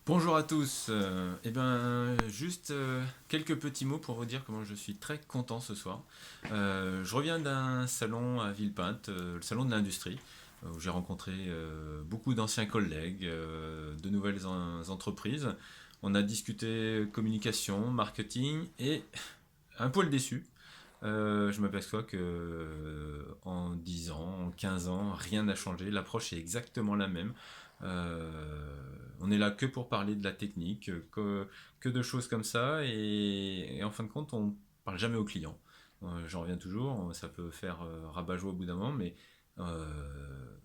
Bonjour à tous. Juste quelques petits mots pour vous dire comment je suis très content ce soir. Je reviens d'un salon à Villepinte, le salon de l'industrie, où j'ai rencontré beaucoup d'anciens collègues, de nouvelles entreprises. On a discuté communication, marketing et un poil déçu. Je m'aperçois que en 10 ans, en 15 ans, rien n'a changé. L'approche est exactement la même. On est là que pour parler de la technique, que de choses comme ça, et en fin de compte, on parle jamais aux clients. J'en reviens toujours, ça peut faire rabat-joie au bout d'un moment, mais euh,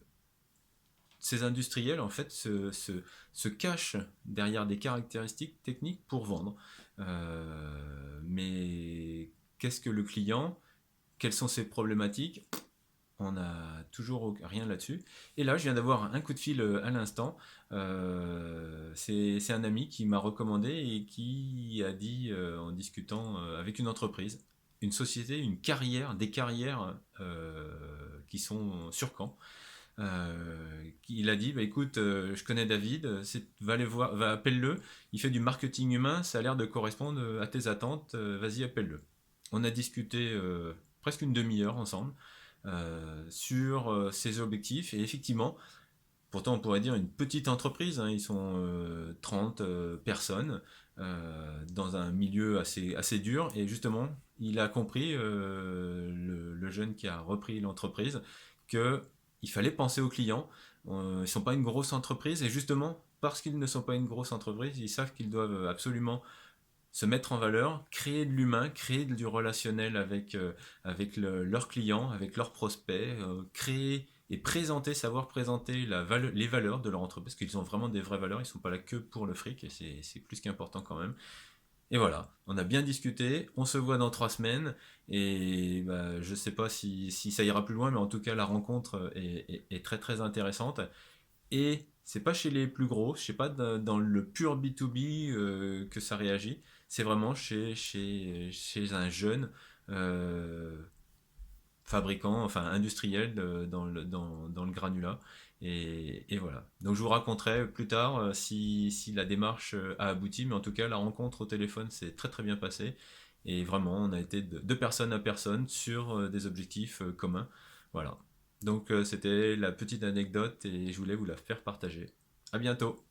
ces industriels, en fait, se cachent derrière des caractéristiques techniques pour vendre. Mais qu'est-ce que le client? Quelles sont ses problématiques? On n'a toujours rien là-dessus. Et là, je viens d'avoir un coup de fil à l'instant. C'est un ami qui m'a recommandé et qui a dit, en discutant avec une entreprise, une société, une carrière, des carrières qui sont sur Caen. Il a dit, bah, écoute, je connais David, va, va appelle-le, il fait du marketing humain, ça a l'air de correspondre à tes attentes, vas-y appelle-le. On a discuté presque une demi-heure ensemble sur ses objectifs et effectivement, pourtant on pourrait dire une petite entreprise, hein, ils sont 30 personnes dans un milieu assez dur et justement il a compris, le jeune qui a repris l'entreprise, que il fallait penser aux clients. Ils ne sont pas une grosse entreprise et justement parce qu'ils ne sont pas une grosse entreprise, ils savent qu'ils doivent absolument se mettre en valeur, créer de l'humain, créer du relationnel avec leurs clients, avec leurs prospects, créer et présenter, savoir présenter les valeurs de leur entreprise, parce qu'ils ont vraiment des vraies valeurs, ils ne sont pas là que pour le fric, et c'est plus qu'important quand même. Et voilà, on a bien discuté, on se voit dans 3 semaines, et bah, je ne sais pas si ça ira plus loin, mais en tout cas la rencontre est très très intéressante. Et c'est pas chez les plus gros, je sais pas dans le pur B2B que ça réagit, c'est vraiment chez un jeune euh, fabricant, enfin industriel dans le granulat. Et voilà. Donc je vous raconterai plus tard si la démarche a abouti, mais en tout cas la rencontre au téléphone s'est très très bien passée. Et vraiment, on a été de personne à personne sur des objectifs communs. Voilà. Donc c'était la petite anecdote et je voulais vous la faire partager. À bientôt.